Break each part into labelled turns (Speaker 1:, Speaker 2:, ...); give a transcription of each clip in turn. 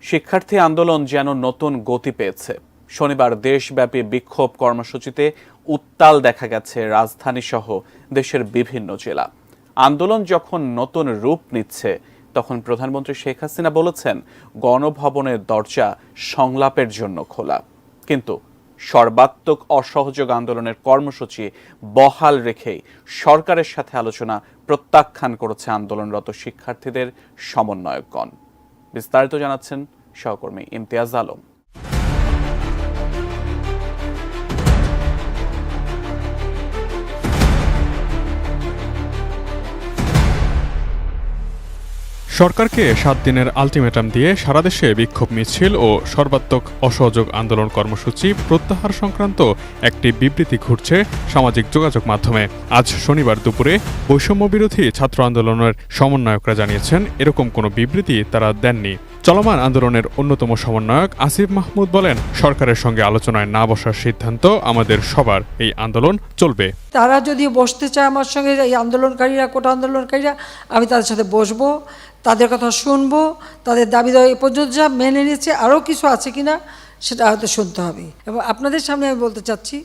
Speaker 1: শিক্ষার্থী আন্দোলন যেন নতুন গতি পেয়েছে। শনিবার দেশব্যাপী বিক্ষোভ কর্মসূচিতে উত্তাল দেখা গেছে রাজধানী সহ দেশের বিভিন্ন জেলা। আন্দোলন যখন নতুন রূপ নিচ্ছে, তখন প্রধানমন্ত্রী শেখ হাসিনা বলেছেন গণভবনের দরজা সংলাপের জন্য খোলা। কিন্তু সর্বাত্মক অসহযোগ আন্দোলনের কর্মসূচি বহাল রেখেই সরকারের সাথে আলোচনা প্রত্যাখ্যান করেছে আন্দোলনরত শিক্ষার্থীদের সমন্বয়কগণ। বিস্তারিত জানাচ্ছেন সহকর্মী ইমতিয়াজ আলম।
Speaker 2: সরকারকে 7 দিনের আলটিমেটাম দিয়ে সারা দেশে বিক্ষোভ মিছিল ও সর্বাত্মক অসহযোগ আন্দোলন কর্মসূচি প্রত্যাহার সংক্রান্ত একটি বিবৃতি ঘুরছে সামাজিক যোগাযোগ মাধ্যমে। আজ শনিবার দুপুরে বৈষম্য বিরোধী ছাত্র আন্দোলনের সমন্বয়করা জানিয়েছেন এরকম কোনো বিবৃতি তারা দেননি। চলমান আন্দোলনের অন্যতম সমন্বয়ক আসিফ মাহমুদ বলেন, সরকারের সঙ্গে আলোচনায় না বসার সিদ্ধান্ত আমাদের সবার, এই আন্দোলন চলবে।
Speaker 3: তারা যদি বসতে চায় আমার সঙ্গে, এই আন্দোলনকারীরা, কোটা আন্দোলনকারীরা, আমি তাদের সাথে বসবো, তাদের কথা শুনবো, তাদের দাবি দেওয়া এ পর্যন্ত যা মেনে নিয়েছে আরও কিছু আছে কিনা সেটা হয়তো শুনতে হবে। এবং আপনাদের সামনে আমি বলতে চাচ্ছি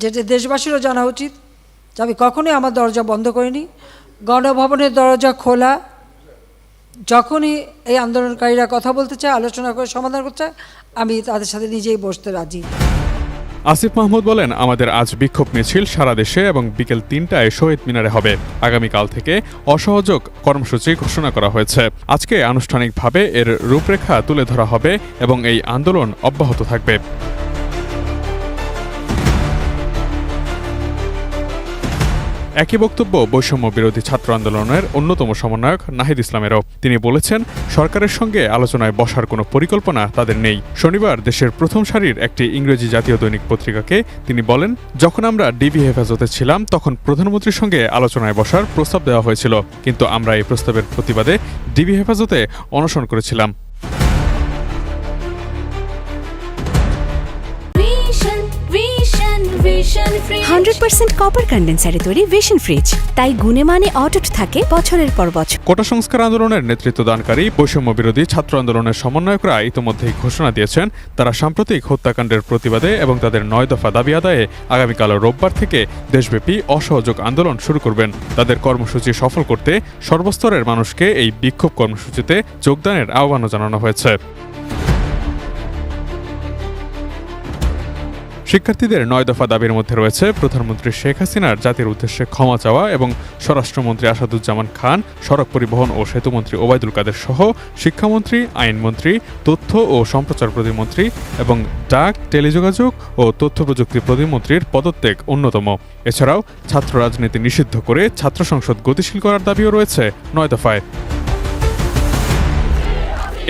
Speaker 3: যেটা দেশবাসীরও জানা উচিত যে আমি কখনোই আমার দরজা বন্ধ করিনি। গণভবনের দরজা খোলা। যখনই এই আন্দোলনকারীরা কথা বলতে চায়, আলোচনা করে সমাধান করতে চায়, আমি তাদের সাথে নিজেই বসতে রাজি।
Speaker 2: আসিফ মাহমুদ বলেন, আমাদের আজ বিক্ষোভ মিছিল সারা দেশে এবং বিকেল 3টায় শহীদ মিনারে হবে। আগামীকাল থেকে অসহযোগ কর্মসূচি ঘোষণা করা হয়েছে। আজকে আনুষ্ঠানিকভাবে এর রূপরেখা তুলে ধরা হবে এবং এই আন্দোলন অব্যাহত থাকবে। একই বক্তব্য বৈষম্য বিরোধী ছাত্র আন্দোলনের অন্যতম সমন্বয়ক নাহিদ ইসলামেরও। তিনি বলেছেন, সরকারের সঙ্গে আলোচনায় বসার কোনো পরিকল্পনা তাদের নেই। শনিবার দেশের প্রথম সারির একটি ইংরেজি জাতীয় দৈনিক পত্রিকাকে তিনি বলেন, যখন আমরা ডিবি হেফাজতে ছিলাম তখন প্রধানমন্ত্রীর সঙ্গে আলোচনায় বসার প্রস্তাব দেওয়া হয়েছিল, কিন্তু আমরা এই প্রস্তাবের প্রতিবাদে ডিবি হেফাজতে অনশন করেছিলাম।
Speaker 4: 100% কপার কন্ডেন্সারে তৈরি ভিশন ফ্রিজ, তাই গুণে মানে অটুট থাকে বছরের পর বছর।
Speaker 2: কোটা সংস্কার আন্দোলনের নেতৃত্বদানকারী বৈষম্য বিরোধী ছাত্র আন্দোলনের সমন্বয়করা ইতিমধ্যেই ঘোষণা দিয়েছেন তারা সাম্প্রতিক হত্যাকাণ্ডের প্রতিবাদে এবং তাদের 9 দফা দাবি আদায়ে আগামীকাল রোববার থেকে দেশব্যাপী অসহযোগ আন্দোলন শুরু করবেন। তাদের কর্মসূচি সফল করতে সর্বস্তরের মানুষকে এই বিক্ষোভ কর্মসূচিতে যোগদানের আহ্বানও জানানো হয়েছে। শিক্ষার্থীদের 9 দফা দাবির মধ্যে রয়েছে প্রধানমন্ত্রী শেখ হাসিনার জাতির উদ্দেশ্যে ক্ষমা চাওয়া এবং স্বরাষ্ট্রমন্ত্রী আসাদুজ্জামান খান, সড়ক পরিবহন ও সেতুমন্ত্রী ওবায়দুল কাদের সহ শিক্ষামন্ত্রী, আইনমন্ত্রী, তথ্য ও সম্প্রচার প্রতিমন্ত্রী এবং ডাক, টেলিযোগাযোগ ও তথ্য প্রযুক্তি প্রতিমন্ত্রীর পদত্যাগ অন্যতম। এছাড়াও ছাত্র রাজনীতি নিষিদ্ধ করে ছাত্র সংসদ গতিশীল করার দাবিও রয়েছে 9 দফায়।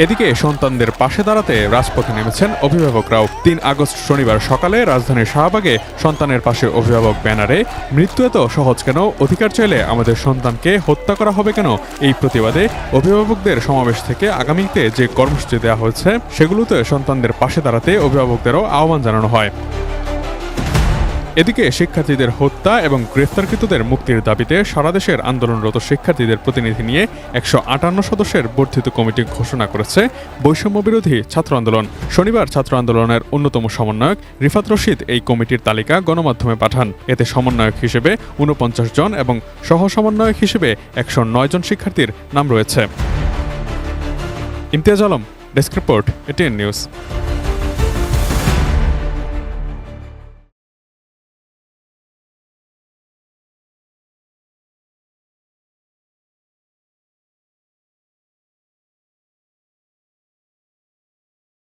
Speaker 2: এদিকে সন্তানদের পাশে দাঁড়াতে রাজপথে নেমেছেন অভিভাবকরাও। 3 আগস্ট শনিবার সকালে রাজধানীর শাহবাগে সন্তানের পাশে অভিভাবক ব্যানারে মৃত্যু এত সহজ কেন, অধিকার চাইলে আমাদের সন্তানকে হত্যা করা হবে কেন, এই প্রতিবাদে অভিভাবকদের সমাবেশ থেকে আগামীতে যে কর্মসূচি দেওয়া হয়েছে সেগুলোতে সন্তানদের পাশে দাঁড়াতে অভিভাবকদেরও আহ্বান জানানো হয়। এদিকে শিক্ষার্থীদের হত্যা এবং গ্রেফতারকৃতদের মুক্তির দাবিতে সারা দেশের আন্দোলনরত শিক্ষার্থীদের প্রতিনিধি নিয়ে 158 সদস্যের বর্ধিত কমিটি ঘোষণা করেছে বৈষম্য বিরোধী ছাত্র আন্দোলন। শনিবার ছাত্র আন্দোলনের অন্যতম সমন্বয়ক রিফাত রশিদ এই কমিটির তালিকা গণমাধ্যমে পাঠান। এতে সমন্বয়ক হিসেবে 49 জন এবং সহ সমন্বয়ক হিসেবে 109 জন শিক্ষার্থীর নাম রয়েছে। Imtiaz Alam, desk report, ATN news.